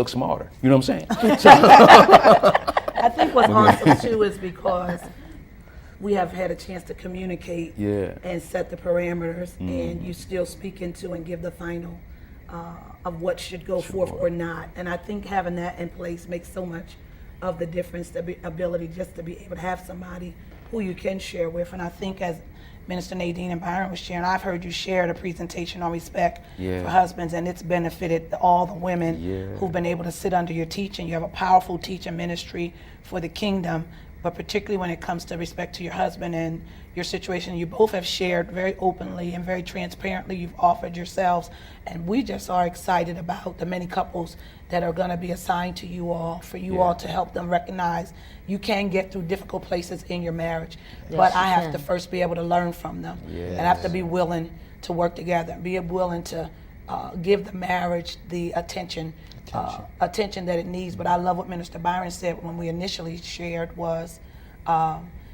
look smarter. You know what I'm saying? I think what's awesome too is because we have had a chance to communicate and set the parameters, and you still speak into and give the final of what should go forth or not. And I think having that in place makes so much of the difference, the ability just to be able to have somebody who you can share with. And I think as Minister Nadine and Byron was sharing, I've heard you share the presentation on respect for husbands, and it's benefited all the women who've been able to sit under your teaching. You have a powerful teaching ministry for the kingdom, but particularly when it comes to respect to your husband and your situation, you both have shared very openly and very transparently. You've offered yourselves, and we just are excited about the many couples that are going to be assigned to you all, for you all to help them recognize you can get through difficult places in your marriage, but I have to first be able to learn from them, and I have to be willing to work together, be willing to give the marriage the attention that it needs. But I love what Minister Byron said when we initially shared was,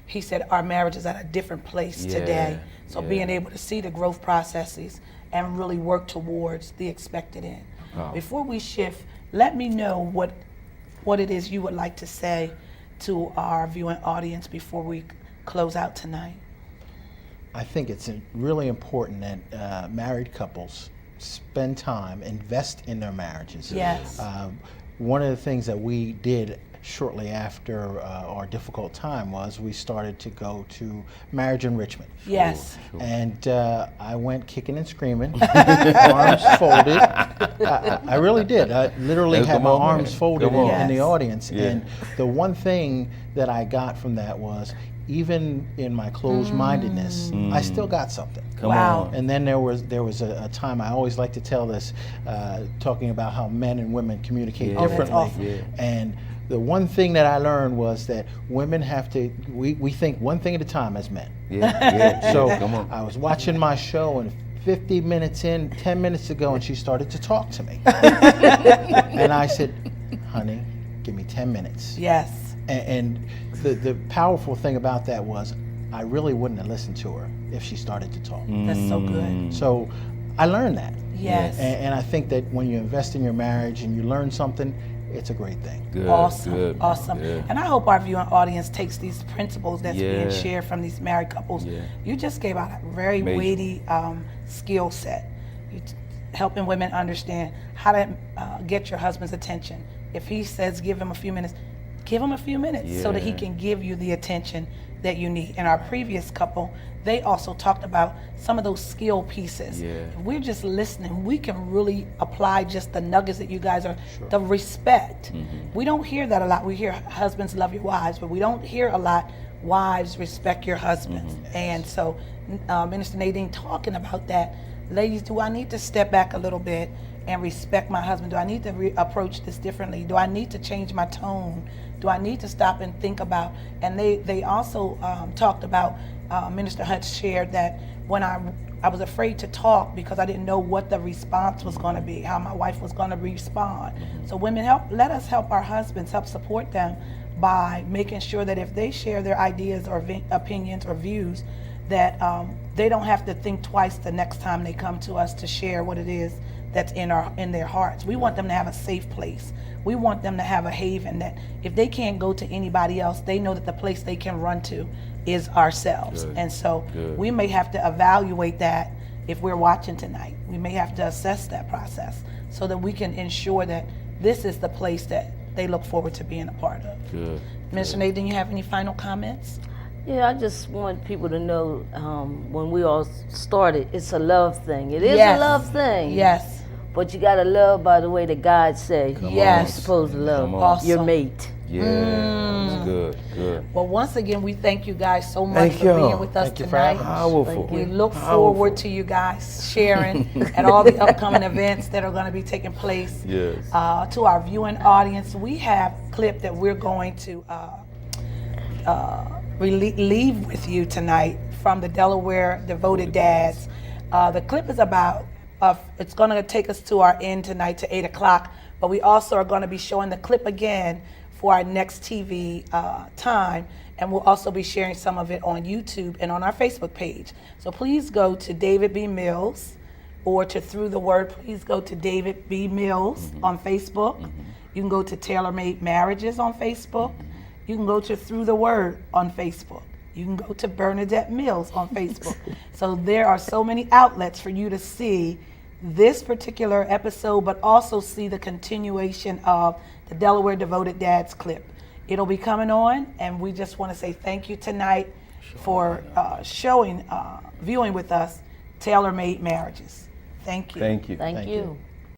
he said our marriage is at a different place today. So being able to see the growth processes and really work towards the expected end. Before we shift, let me know what it is you would like to say to our viewing audience before we close out tonight. I think it's really important that married couples spend time, invest in their marriages. Yes. One of the things that we did shortly after our difficult time was we started to go to marriage enrichment. Yes. Sure. And I went kicking and screaming, arms folded. I really did. I literally had my arms folded in the audience. And the one thing that I got from that was, even in my closed-mindedness, I still got something. Come on. And then there was a time, I always like to tell this, talking about how men and women communicate differently. Awesome. And the one thing that I learned was that women have to, we think one thing at a time as men. So come on. I was watching my show, and 50 minutes in, 10 minutes ago, and she started to talk to me. And I said, honey, give me 10 minutes. Yes. And the powerful thing about that was I really wouldn't have listened to her if she started to talk. That's so good. So I learned that. Yes. And I think that when you invest in your marriage and you learn something, it's a great thing. Good, Awesome. good, Awesome. good. And I hope our viewing audience takes these principles that's being shared from these married couples. You just gave out a very weighty skill set. You helping women understand how to get your husband's attention. If he says give him a few minutes, give him a few minutes so that he can give you the attention that you need. In our previous couple, they also talked about some of those skill pieces. If we're just listening, we can really apply just the nuggets that you guys are, the respect. We don't hear that a lot. We hear husbands love your wives, but we don't hear a lot, wives respect your husbands. And so Minister Nadine talking about that, ladies, do I need to step back a little bit and respect my husband? Do I need to approach this differently? Do I need to change my tone? Do I need to stop and think about? And they also talked about, Minister Hutch shared that when I was afraid to talk because I didn't know what the response was going to be, how my wife was going to respond. So women, let us help our husbands, help support them by making sure that if they share their ideas or opinions or views, that they don't have to think twice the next time they come to us to share what it is that's in their hearts. We want them to have a safe place. We want them to have a haven that if they can't go to anybody else, they know that the place they can run to is ourselves. And so we may have to evaluate that if we're watching tonight. We may have to assess that process so that we can ensure that this is the place that they look forward to being a part of. Minister Nadine, you have any final comments? Yeah, I just want people to know when we all started, it's a love thing. It is Yes. a love thing. Yes. But you gotta love by the way that God say. Come Yes. You're supposed to love Awesome. your mate. That's good, good. Well, once again, we thank you guys so much for being with us tonight. Powerful. We look forward to you guys sharing at all the upcoming events that are going to be taking place. To our viewing audience, we have a clip that we're going to leave with you tonight from the Delaware Devoted Dads. The clip is about, it's going to take us to our end tonight to 8 o'clock, but we also are going to be showing the clip again for our next TV time, and we'll also be sharing some of it on YouTube and on our Facebook page. So please go to David B. Mills or to Through the Word. Please go to David B. Mills on Facebook You can go to Tailor Made Marriages on Facebook. You can go to Through the Word on Facebook. You can go to Bernadette Mills on Facebook. So there are so many outlets for you to see this particular episode, but also see the continuation of the Delaware Devoted Dads clip. It'll be coming on, and we just want to say thank you tonight for viewing with us Tailor Made Marriages. Thank you. Thank you. Thank you.